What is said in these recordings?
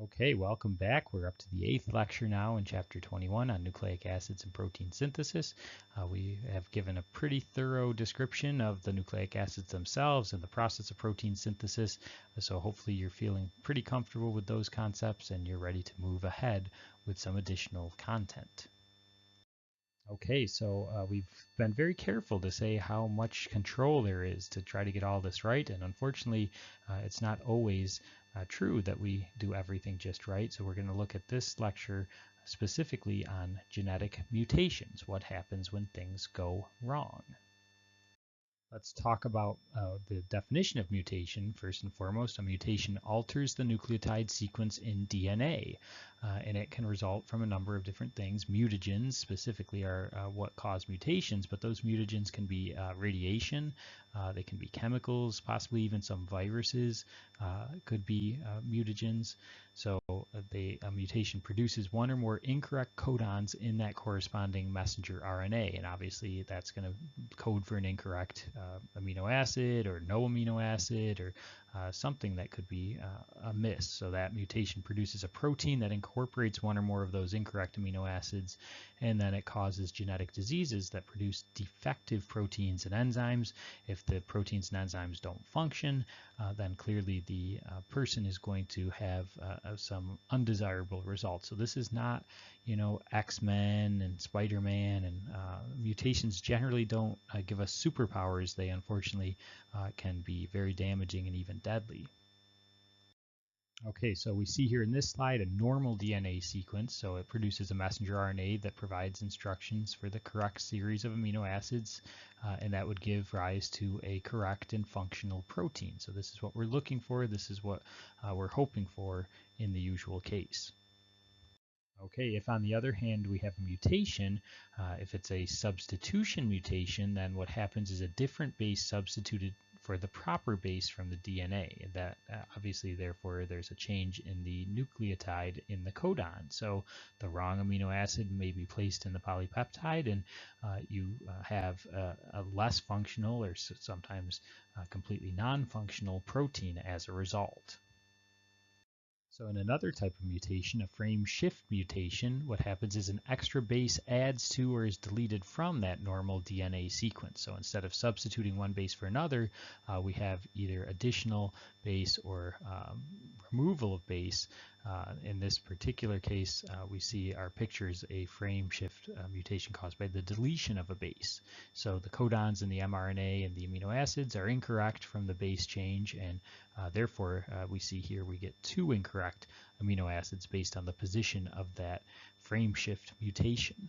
Okay, welcome back. We're up to the 8th lecture now in Chapter 21 on nucleic acids and protein synthesis. We have given a pretty thorough description of the nucleic acids themselves and the process of protein synthesis, so hopefully you're feeling pretty comfortable with those concepts and you're ready to move ahead with some additional content. Okay, so we've been very careful to say how much control there is to try to get all this right, and unfortunately it's not always true that we do everything just right. So we're going to look at this lecture specifically on genetic mutations, what happens when things go wrong. Let's talk about the definition of mutation. First and foremost, a mutation alters the nucleotide sequence in DNA, and it can result from a number of different things. Mutagens specifically are what cause mutations, but those mutagens can be radiation, they can be chemicals, possibly even some viruses could be mutagens. So a mutation produces one or more incorrect codons in that corresponding messenger RNA, and obviously that's going to code for an incorrect amino acid or no amino acid or something that could be amiss. So that mutation produces a protein that incorporates one or more of those incorrect amino acids, and then it causes genetic diseases that produce defective proteins and enzymes. If the proteins and enzymes don't function, then clearly the person is going to have some undesirable results. So this is not, X-Men and Spider-Man, and mutations generally don't give us superpowers. They unfortunately can be very damaging and even deadly. Okay, so we see here in this slide a normal DNA sequence. So it produces a messenger RNA that provides instructions for the correct series of amino acids, and that would give rise to a correct and functional protein. So this is what we're looking for. This is what we're hoping for in the usual case. Okay, if on the other hand we have a mutation, if it's a substitution mutation, then what happens is a different base substituted for the proper base from the DNA. And that obviously, therefore, there's a change in the nucleotide in the codon. So the wrong amino acid may be placed in the polypeptide, and you have a less functional or sometimes completely non-functional protein as a result. So in another type of mutation, a frame shift mutation, what happens is an extra base adds to or is deleted from that normal DNA sequence. So instead of substituting one base for another, we have either additional base or removal of base. In this particular case, we see our picture is a frame shift mutation caused by the deletion of a base. So the codons in the mRNA and the amino acids are incorrect from the base change, and therefore we see here we get two incorrect amino acids based on the position of that frame shift mutation.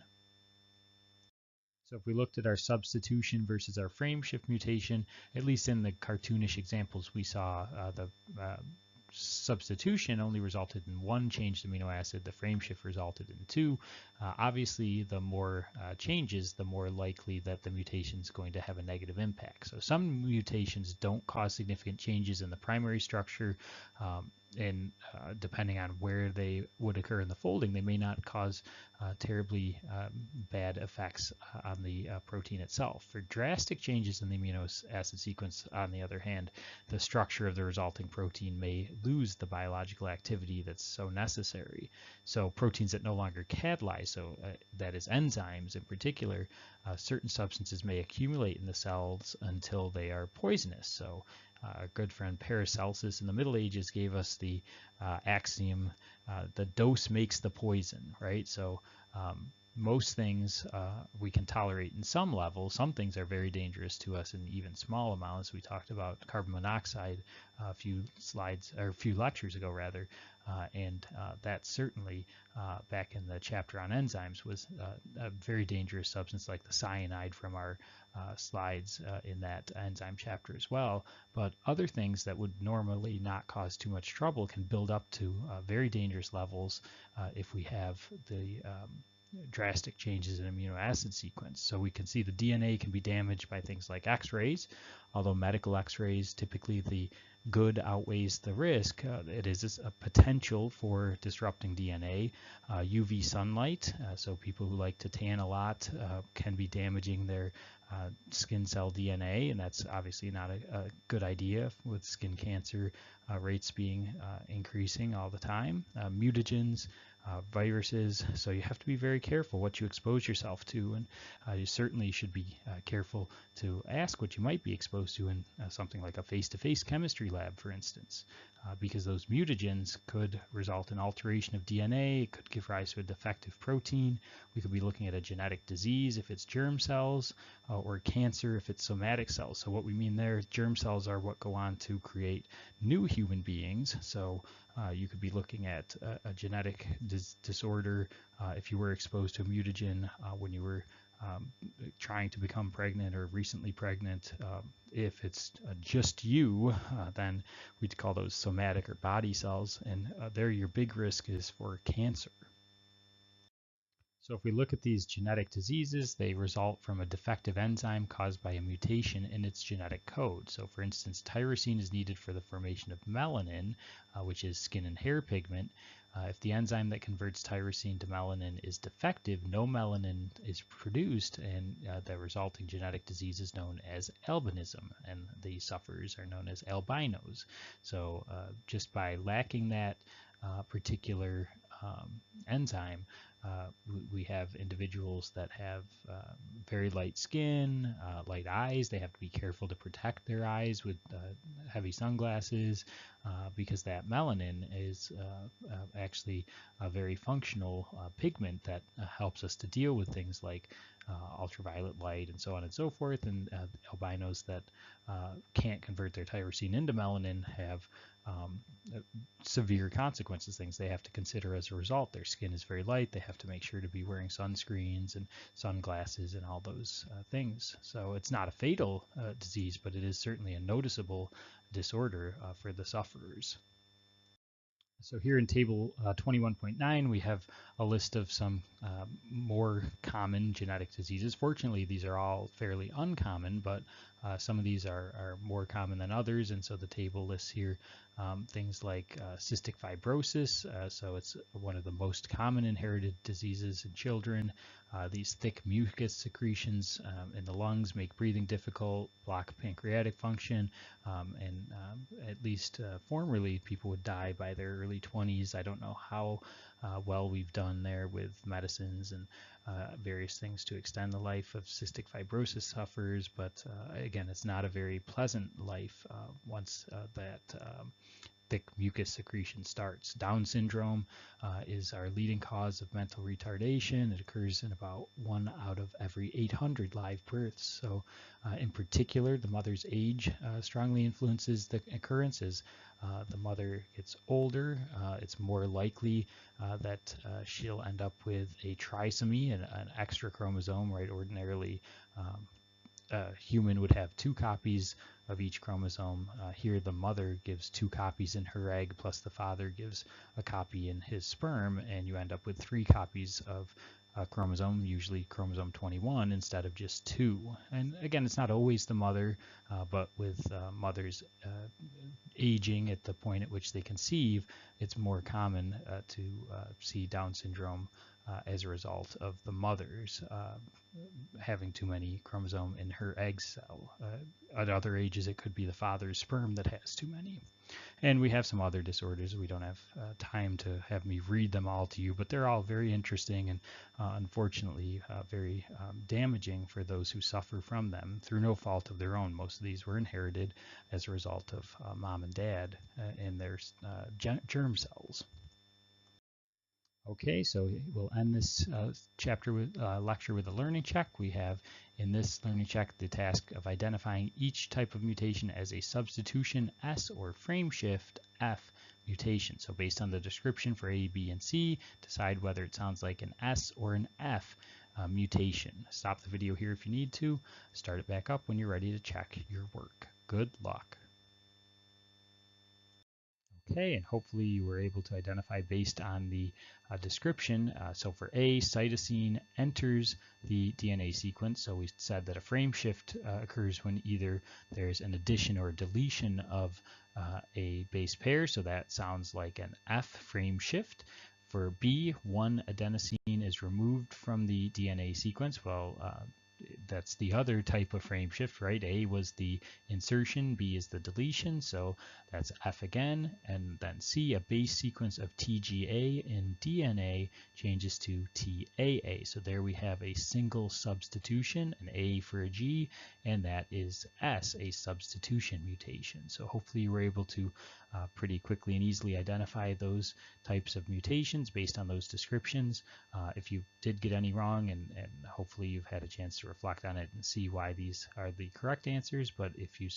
So if we looked at our substitution versus our frame shift mutation, at least in the cartoonish examples we saw, the substitution only resulted in one changed amino acid. The frame shift resulted in two. Obviously, the more changes, the more likely that the mutation is going to have a negative impact. So some mutations don't cause significant changes in the primary structure, and depending on where they would occur in the folding, they may not cause terribly bad effects on the protein itself. For drastic changes in the amino acid sequence, on the other hand, the structure of the resulting protein may lose the biological activity that's so necessary. So proteins that no longer catalyze, so that is enzymes in particular, certain substances may accumulate in the cells until they are poisonous. So our good friend Paracelsus in the Middle Ages gave us the axiom, the dose makes the poison, right? So most things we can tolerate in some level. Some things are very dangerous to us in even small amounts. We talked about carbon monoxide a few lectures ago rather, and that certainly back in the chapter on enzymes was a very dangerous substance, like the cyanide from our slides in that enzyme chapter as well. But other things that would normally not cause too much trouble can build up to very dangerous levels if we have the drastic changes in amino acid sequence. So we can see the DNA can be damaged by things like X-rays, although medical x-rays, typically the good outweighs the risk, it is a potential for disrupting DNA. UV sunlight, so people who like to tan a lot can be damaging their skin cell DNA, and that's obviously not a good idea with skin cancer rates being increasing all the time. Mutagens, viruses, so you have to be very careful what you expose yourself to, and you certainly should be careful to ask what you might be exposed to in something like a face-to-face chemistry lab, for instance, because those mutagens could result in alteration of DNA, it could give rise to a defective protein. We could be looking at a genetic disease if it's germ cells, or cancer if it's somatic cells. So what we mean there, germ cells are what go on to create new human beings. So you could be looking at a genetic disorder if you were exposed to a mutagen when you were trying to become pregnant or recently pregnant. If it's just you, then we'd call those somatic or body cells, and there your big risk is for cancer. So if we look at these genetic diseases, they result from a defective enzyme caused by a mutation in its genetic code. So for instance, tyrosine is needed for the formation of melanin, which is skin and hair pigment. If the enzyme that converts tyrosine to melanin is defective, no melanin is produced, and the resulting genetic disease is known as albinism, and the sufferers are known as albinos. So just by lacking that particular enzyme, we have individuals that have very light skin, light eyes. They have to be careful to protect their eyes with heavy sunglasses because that melanin is actually a very functional pigment that helps us to deal with things like ultraviolet light and so on and so forth. And albinos that can't convert their tyrosine into melanin have severe consequences, things they have to consider as a result. Their skin is very light. They have to make sure to be wearing sunscreens and sunglasses and all those things. So it's not a fatal disease, but it is certainly a noticeable disorder for the sufferers. So here in table 21.9, we have a list of some more common genetic diseases. Fortunately, these are all fairly uncommon, but some of these are more common than others. And so the table lists here things like cystic fibrosis. So it's one of the most common inherited diseases in children. These thick mucus secretions in the lungs make breathing difficult, block pancreatic function, and at least formerly people would die by their early 20s. I don't know how well we've done there with medicines and various things to extend the life of cystic fibrosis sufferers, but again, it's not a very pleasant life once that thick mucus secretion starts. Down syndrome is our leading cause of mental retardation. It occurs in about 1 out of every 800 live births. So in particular, the mother's age strongly influences the occurrences. The mother gets older, it's more likely that she'll end up with a trisomy, an extra chromosome, right? Ordinarily, a human would have 2 copies of each chromosome. Here the mother gives 2 copies in her egg, plus the father gives a copy in his sperm, and you end up with 3 copies of a chromosome, usually chromosome 21 instead of just 2. And again, it's not always the mother, but with mothers aging at the point at which they conceive, it's more common to see Down syndrome as a result of the mother's having too many chromosome in her egg cell. At other ages, it could be the father's sperm that has too many. And we have some other disorders. We don't have time to have me read them all to you, but they're all very interesting and unfortunately very damaging for those who suffer from them through no fault of their own. Most of these were inherited as a result of mom and dad and their germ cells. Okay, so we'll end this chapter with lecture with a learning check. We have in this learning check the task of identifying each type of mutation as a substitution S or frame shift F mutation. So based on the description for A, B, and C, decide whether it sounds like an S or an F mutation. Stop the video here if you need to. Start it back up when you're ready to check your work. Good luck. Okay, and hopefully you were able to identify based on the description. So for A, cytosine enters the DNA sequence. So we said that a frame shift occurs when either there's an addition or deletion of a base pair. So that sounds like an F frame shift. For B, one adenosine is removed from the DNA sequence. Well, that's the other type of frame shift, right? A was the insertion, B is the deletion, so that's F again. And then C, a base sequence of TGA in DNA changes to TAA. So there we have a single substitution, an A for a G, and that is S, a substitution mutation. So hopefully you were able to pretty quickly and easily identify those types of mutations based on those descriptions. If you did get any wrong, and hopefully you've had a chance to reflect on it and see why these are the correct answers, but if you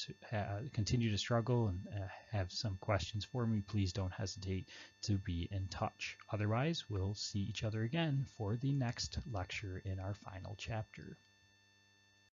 continue to struggle and have some questions for me, please don't hesitate to be in touch. Otherwise, we'll see each other again for the next lecture in our final chapter.